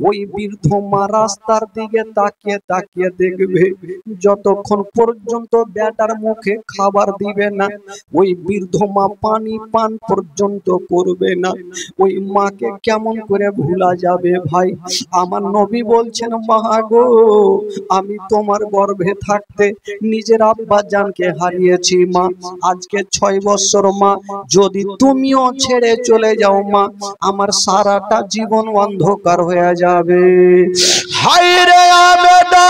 ওই বৃদ্ধ মা রাস্তার দিকে তাকিয়ে তাকিয়ে দেখবে, যতক্ষণ পর্যন্ত বেটার মুখে খাবার দিবে না ওই বৃদ্ধ মা পানি পান পর্যন্ত করবে না। ওই মাকে কেমন করে ভুলা যাবে ভাই? আমার নবী বলছেন মা গো আমি তোমার গর্ভে থাকতে নিজের আব্বা জানকে হারিয়েছি মা, আজকে 6 বছর মা। যদি তুমিও ছেড়ে চলে যাও মা আমার সারাটা জীবন অন্ধকার হয়ে যাবে। হায় রে আমেনা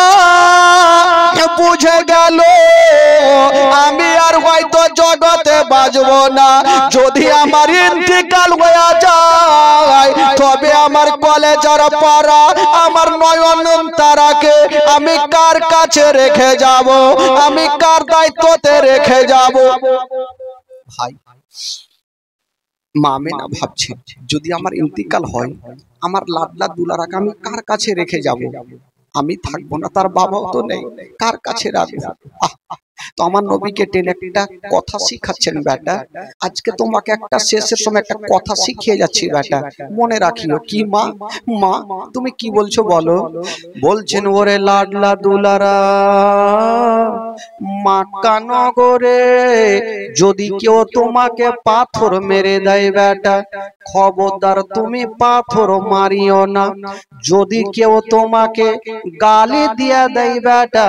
বুঝে গেল আমি আর হয়তো জগতে বাঁচবো না, যদি আমার ইন্তিকাল হয়ে যায় তবে আমার কলেজের পাড়া আমার নয়ন তারাকে আমি কার কাছে রেখে যাব, আমি কার দায়িত্বতে রেখে যাব? ভাই মা আমেনা ভাবছে যদি আমার ইন্তিকাল হয় আমার লাডলা দুলারাকে আমি কার কাছে রেখে যাব? আমি থাকবো না, তার বাবাও তো নেই, কার কাছে রাখবো? তো আমার নবীকে টেনে একটা কথা শিখাচ্ছেন বেটা, আজকে তোমাকে একটা শেষের সময় একটা কথা শিখিয়ে যাচ্ছি বেটা, মনে রাখিও। কি মা? মা তুমি কি বলছো বলো? বলছেন ওরে লাডলা দুলারা মক্কা নগরে যদি কেউ তোমাকে পাথর মেরে দেয় বেটা খবরদার তুমি পাথর মারিও না। যদি কেউ তোমাকে গালি দিয়ে দেয় বেটা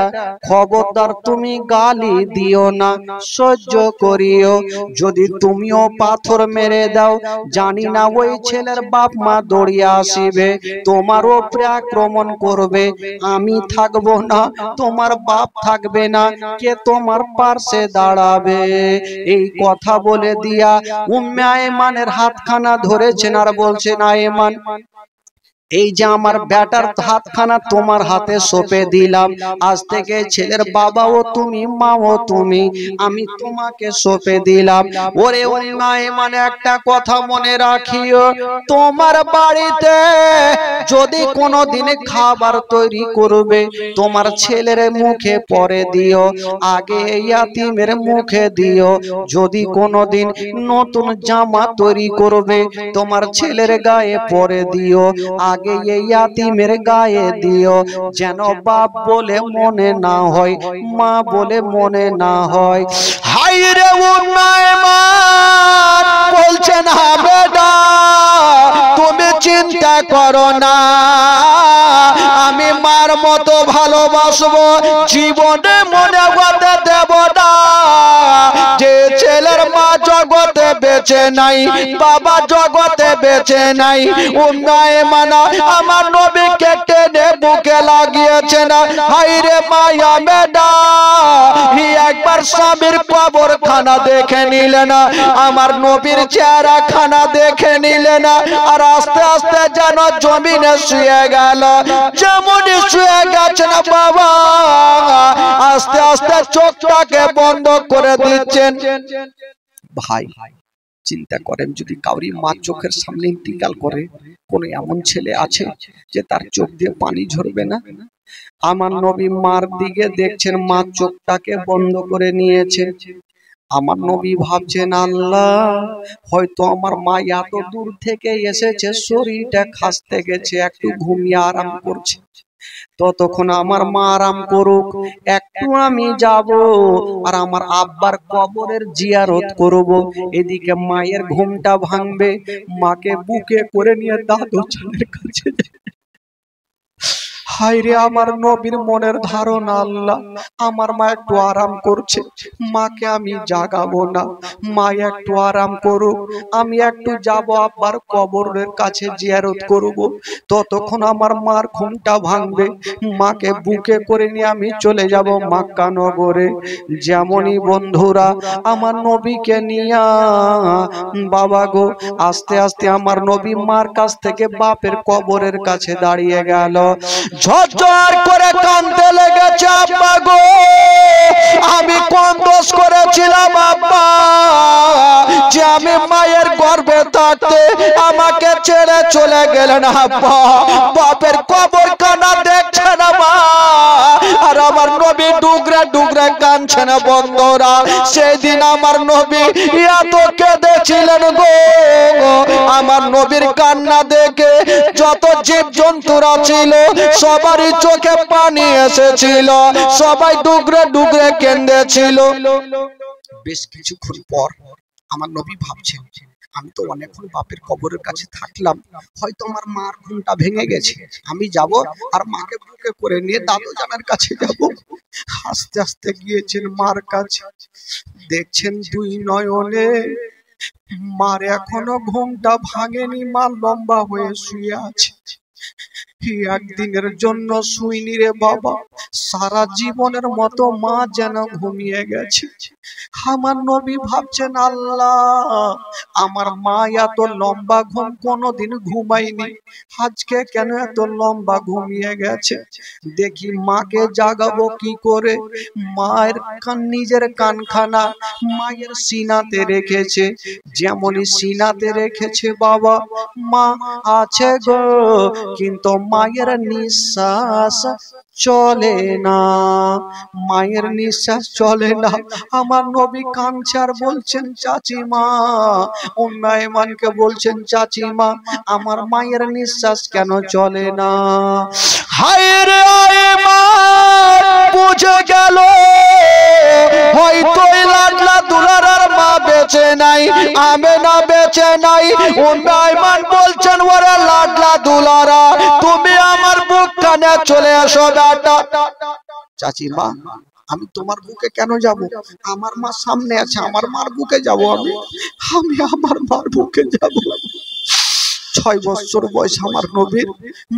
খবরদার তুমি গালি দিও না, সহ্য করিও। যদি তুমিও পাথর মেরে দাও জানি না ওই ছেলের বাপ মা দৌড়িয়ে আসিবে তোমার উপরে আক্রমণ করবে, আমি থাকবো না, তোমার বাপ থাকবে না, কে তোমার পাশে দাঁড়াবে? এই কথা বলে দিয়া উম্মে আয়মানের হাতখানা ধরেছেন আর বলছেন আয়মান এই যে আমার বেটার হাতখানা তোমার হাতে সঁপে দিলাম, আজ থেকে ছেলের বাবাও তুমি মাও তুমি, আমি তোমাকে সঁপে দিলাম। ওরে মানে একটা কথা মনে রাখিও তোমার বাড়িতে যদি কোনো দিনে খাবার তৈরি করবে তোমার ছেলের মুখে পরে দিও, আগে ইয়াতিমের মুখে দিও। যদি কোনো দিন নতুন জামা তৈরি করবে তোমার ছেলের গায়ে পরে দিও, আগে এই ইয়াতিমের গায়ে দিও, যেন বাপ বলে মনে না হয়, মা বলে মনে না হয়। হায় রে উম্মে আয়মান বলছেন বেটা তুমি চিন্তা করো না, আমি মার মতো ভালোবাসবো, জীবনে মনে হতে দেব না। যে ছেলের মা জগতে বেঁচে নাই বাবা জগতে বেঁচে নাই উম্মে আয়মান আমার নবীকে টেনে বুকে লাগিয়েছে না। হায় রে মা আমেনা একবার স্বামীর কবর খানা দেখে নিলে না, আমার নবীর চেহারা খানা দেখে নিলে না, আর আস্তে আস্তে যেন জমিনে শুয়ে গেল। যেমনই শুয়ে গেছেন বাবা আস্তে আস্তে চোখটাকে বন্ধ করে দিচ্ছেন। ভাই চিন্তা করেন, যদি কাউরি মা চোখের সামনে ইন্তিকাল করে, কোন এমন ছেলে আছে যে তার চোখ দিয়ে পানি ঝরবে না? আমার নবী মার দিকে দেখছেন, মা চোখটাকে বন্ধ করে নিয়েছে। আমার নবী ভাবছেন, আল্লাহ, হয়তো আমার মা এত দূর থেকে এসেছে, শরীরটা খাসতে গেছে, একটু ঘুমিয়ে আরাম করছে। ততক্ষণ আমার মা আরাম করুক, একটু আমি যাব আর আমার আব্বার কবরের জিয়ারত করব। এদিকে মায়ের ঘুমটা ভাঙবে, মাকে বুকে করে নিয়ে দাদু জানের কাছে। হায়রে আমার নবীর মনের ধারণা, আল্লাহ, আমার মা একটু আরাম করছে, মাকে আমি জাগাবো না, মা একটু আরাম করুক, আমি একটু যাব আব্বার কবরের কাছে জিয়ারত করব। ততক্ষণ আমার মার ঘুমটা ভাঙবে, মাকে বুকে করে নিয়ে আমি চলে যাব মক্কা নগরে। যেমনই বন্ধুরা আমার নবীকে নিয়ে বাবা গো আস্তে আস্তে আমার নবী মার কাছ থেকে বাপের কবরের কাছে দাঁড়িয়ে গেল। ঝরঝর করে কাঁদতে লেগেছে, আব্বা গো, আমি কোন দোষ করেছিলাম আব্বা, যে আমি মায়ের গর্ভে থাকতে আমাকে ছেড়ে চলে গেলেন আব্বা। বাপের কবর কানা দেখছে না মা, আর আমার নবী ডুগরে ডুগরে কাঁদছে না। বন্ধুরা, সেদিন আমার নবী এত কেঁদেছিলেন গো, আমার নবীর কান্না দেখে যত জীব জন্তুরা ছিল সবারই চোখে পানি এসেছিল, সবাই ডুগরে ডুগরে কেঁদেছিল। বেশ কিছুক্ষণ পর আমার নবী ভাবছেন, আমি তো অনেকক্ষণ বাপের কবরের কাছে থাকলাম, হয়তো আমার মার ঘুমটা ভেঙে গেছে, আমি যাব আর মাকে বুকে করে নিয়ে দাদু জানার কাছে যাব। আস্তে আস্তে গিয়েছেন মার কাছে, দেখছেন দুই নয়নে মার এখনো ঘুমটা ভাঙেনি, মা লম্বা হয়ে শুয়ে আছে। একদিনের জন্য শুইনি রে বাবা, সারা জীবনের মতো মা যেন ঘুমিয়ে গেছে। আমার নবী ভাবছেন, আল্লাহ, আমার মা এত লম্বা ঘুম কোনোদিন ঘুমায়নি, আজকে কেন এত লম্বা ঘুমিয়ে গেছে? দেখি মাকে জাগাবো কি করে। মায়ের নিজের কানখানা মায়ের সিনাতে রেখেছে, যেমনই সিনাতে রেখেছে বাবা, মা আছে গো, কিন্তু মায়ের নিঃশ্বাস চলে না, মায়ের নিঃশ্বাস চলে না। আমার নবী কাঁদছে আর বলছেন, চাচিমা, উম্মে আইমানকে বলছেন, চাচিমা, আমার মায়ের নিঃশ্বাস কেন চলে না? হায় রে আইমান, বুঝে গেল হয়তো লাডলা দুলারার মা বেঁচে নাই, আমেনা বেঁচে নাই। উম্মে আইমান বলছেন, ওরে লাডলা দুলারা, তুমি আমার বুক কানে চলে আসো বেটা। চাচিমা, আমি তোমার বুকে কেন যাব? আমার মা সামনে আছে, আমার মার বুকে যাব, আমি আমার মার বুকে যাব। 6 বছর বয়স আমার নবীর,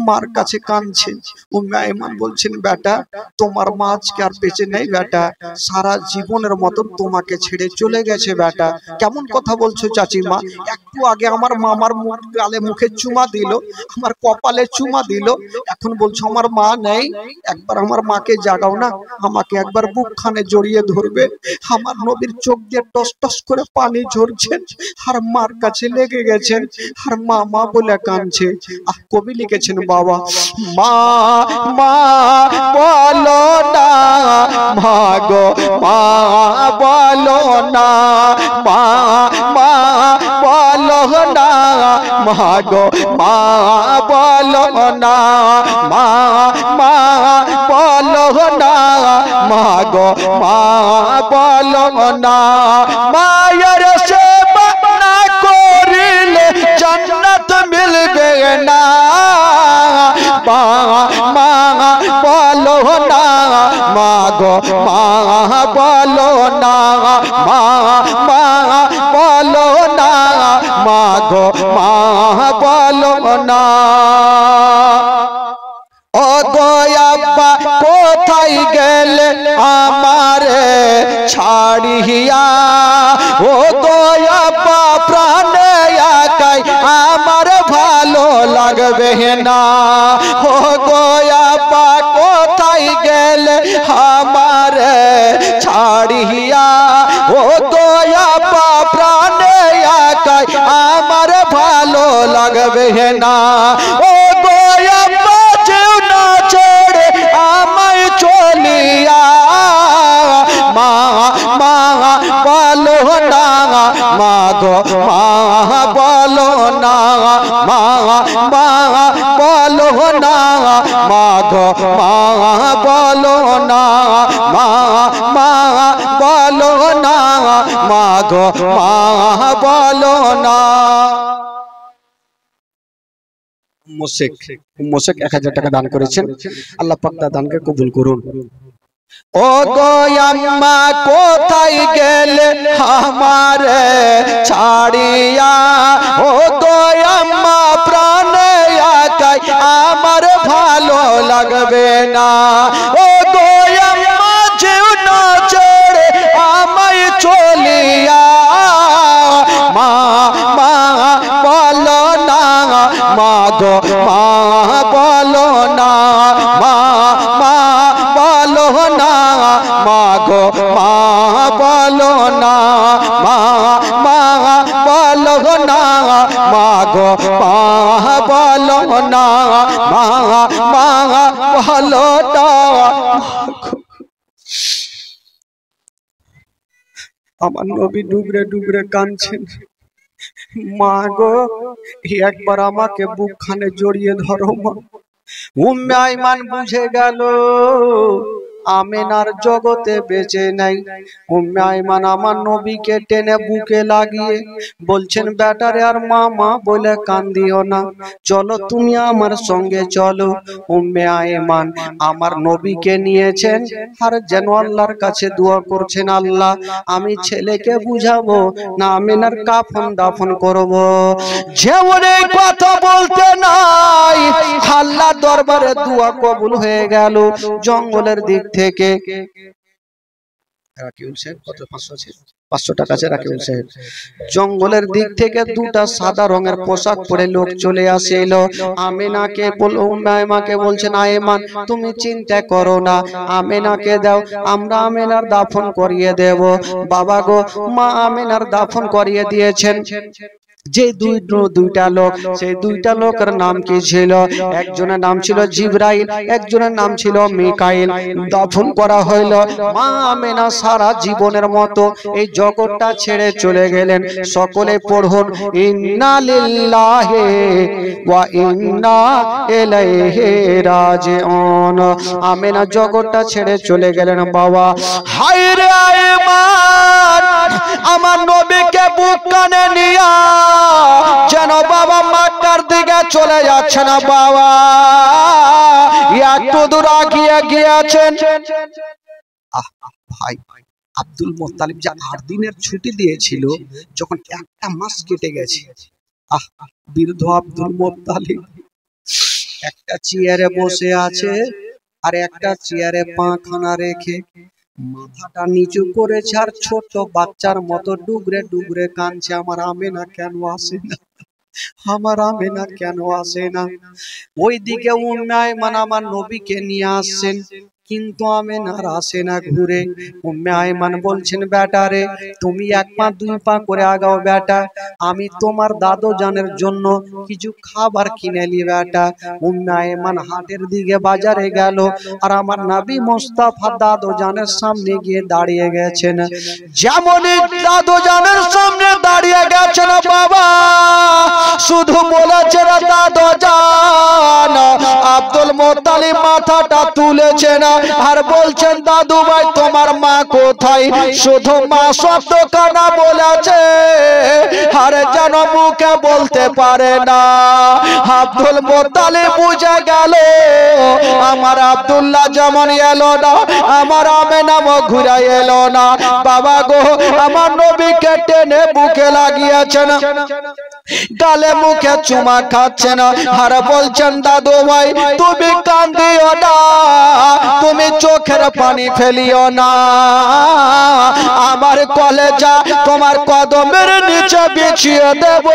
মার কাছে কাঁদছেন। উম্মে আইমান বলছেন, বেটা, তোমার মা আজকে আর বেঁচে নেই বেটা, সারা জীবনের মতন তোমাকে ছেড়ে চলে গেছে বেটা। কেমন কথা বলছো চাচিমা? একটু আগে আমার মা আমার গালে মুখে চুমা দিল, আমার কপালে চুমা দিল, এখন বলছো আমার মা নেই? একবার আমার মাকে জাগাও না, আমাকে একবার বুকখানে জড়িয়ে ধরবে। আমার নবীর চোখ দিয়ে টস টস করে পানি ঝরছে, আর মার কাছে লেগে গেছেন, আর মা মা বলে কাঁদছে। কবি লিখেছেন, বাবা, মা মা বলো না, মা গো মা বলো না, মা মা বলো না, মা গো মা বলো না, মা মা বলো না, মা গো মা বলো না। মায়ের সেবা না করিলে জান্নাত মিলবে না, মা মা বলো না, মা গো মা বলো না, মা মা বলো না, মা গো মা বলো না। ও গো আব্বা কোথায় গেলে আমারে ছাড়িয়া, ও গো আব্বা প্রাণে একাই আমার ভালো লাগবে না, ও গো আব্বা কোথায় গেলে আমারে ছাড়িয়া, ও গো আব্বা প্রাণে লাগবে না। ও গো আব্বা যেও না ছেড়ে আমায় চলিয়া, মা মা বলো না, মা গো মা বলো না, মা মা বলো না, মা গো মা বলো না, মা মা বলো না, মা গো মা বলো না। মোশেক 1000 টাকা দান করেছেন, আল্লাহ পাক তার দানকে কবুল করুন। ও গো আম্মা কোথায় গেলে আমারে ছাড়িয়া, ও গো আম্মা প্রাণে একাই আমার ভালো লাগবে না। ও গো আম্মা যেও না ছেড়ে আমায় চলিয়া, মা মা বলো না, মা গো মা বলো না, মা মা বলো না, মা গো মা বলো না, মা মা বলো না, মা গো মা বলো না, মা মা বলো না। আমার নবী ডুবরে ডুবরে কাঁদছেন, মা গো একবার আমাকে বুকখানে জড়িয়ে ধরো মা। উম্মে আইমান বুঝে গেল আমেনার জগতে বেঁচে নাই। উম্মে আইমান আমার নবীকে টেনে বুকে লাগিয়ে বলছেন, বেটারে আর মা মা বলে কান্দিও না, চলো তুমি আমার সঙ্গে চলো। উম্মে আইমান আমার নবীকে নিয়েছেন আর যেন আল্লাহর কাছে দোয়া করছেন, আল্লাহ আমি ছেলেকে বুঝাবো না আমেনার কাফন দাফন করব। যেমন এই কথা বলতে নাই আল্লাহ দরবারে দোয়া কবুল হয়ে গেল। জঙ্গলের দিক থেকে রাকিউল সাহেব কত 500 টাকা আছে রাকিউল সাহেব, জঙ্গলের দিক থেকে দুটা সাদা রঙের পোশাক পরে লোক চলে আসিল। আমেনাকে বলল, উম্মে আইমাকে বলছেন, আইমান তুমি চিন্তা করো না, আমেনাকে দাও, আমরা আমেনার দাফন করিয়ে দেব। বাবা গো মা আমেনার দাফন করিয়ে দিয়েছেন। যে দুইটা লোক, সেই দুইটা লোকের নাম কি ছিল? একজনের নাম ছিল জিবরাইল, একজনের নাম ছিল মিকাইল। দাফন করা হইল। মা আমেনা সারা জীবনের মতো এই জগৎটা ছেড়ে চলে গেলেন। সকলে পড়ুন, ইন্না লিল্লাহি ওয়া ইন্না ইলাইহি রাজিউন। আমেনা জগৎটা ছেড়ে চলে গেলেন। বাবা হায় রে আইমান, আমার নবীকে বুক কানে নিয়া যেন বাবা মক্কার দিকে চলে যাচ্ছে না। বাবা একটু দূর আগিয়ে গিয়েছেন। ভাই আব্দুল মুত্তালিব যে 8 দিনের ছুটি দিয়েছিল, যখন একটা মাস কেটে গেছে, বৃদ্ধ আব্দুল মুত্তালিব একটা চেয়ারে বসে আছে আর একটা চেয়ারে পাখানা রেখে মাথাটা নিচু করেছে আর ছোট বাচ্চার মতো ডুগরে ডুগরে কাঁদছে, আমার আমেনা কেন আসে না, আমার আমেনা কেন আসে না। ওইদিকে উম্মে আইমান আমার নবীকে নিয়ে আসছেন, কিন্তু আমেনার আসে না ঘুরে। উম্মে আইমান বলছেন, বেটারে তুমি 1 পা 2 পা করে আগাও বেটা, আমি তোমার দাদু জানের জন্য কিছু খাবার কিনে নি বেটা। উম্মে আইমান হাটের দিকে বাজারে গেল আর আমার নবী মুস্তাফা দাদু জানের সামনে গিয়ে দাঁড়িয়ে গেছেন। যেমনই দাদু জানের সামনে দাঁড়িয়ে গেছেন, বাবা শুধু বলেছেন দাদু জান। আব্দুল মুত্তালিব মাথাটা তুলেছেন আর বলছেন, দাদু ভাই তোমার মা কোথায়? শুধু মা শব্দ কানা বলেছে আর যেন মুখে বলতে পারে না। আব্দুল মুত্তালিব বুঝে গেল আমার আব্দুল্লাহ যেমন এলো না, আমার আমেনাও ঘুরে এলো না। বাবা গো আমার নবীকে টেনে বুকে লাগিয়েছেন, গালে মুখে চুমা খাচ্ছেন আর বলছেন, দাদু ভাই তুমি কান্দিও না, তুমি চোখের পানি ফেলিও না, আমার কলেজা তোমার কদমের নিচে বিছিয়ে দেব,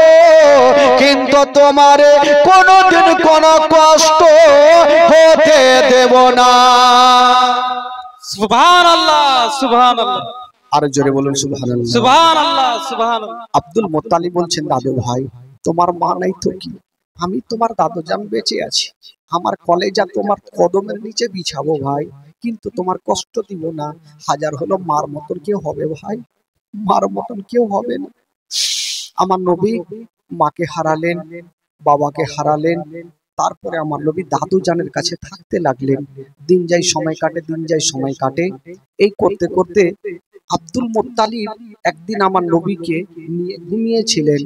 কিন্তু তোমারে কোনোদিন কোনো কষ্ট হতে দেব না। সুবহানাল্লাহ সুবহানাল্লাহ, আর জোরে বলুন সুবহানাল্লাহ সুবহানাল্লাহ সুবহানাল্লাহ। আব্দুল মুত্তালিব বলছেন, দাদু ভাই তোমার মা নাই তো কি, আমি তোমার দাদুজান বেঁচে আছি, আমার কলেজা তোমার কদমের নিচে বিছাবো ভাই, কিন্তু তোমার কষ্ট দিব না। হাজার হলো মার মতন কেউ হবে ভাই, মার মতন কেউ হবে না। আমার নবী মাকে হারালেন, বাবাকে হারালেন, তারপরে আমার নবী দাদু জানের কাছে থাকতে লাগলেন। দিন যায় সময় কাটে, দিন যায় সময় কাটে। এই করতে করতে আব্দুল মুত্তালিব একদিন আমার নবীকে নিয়ে ঘুমিয়েছিলেন।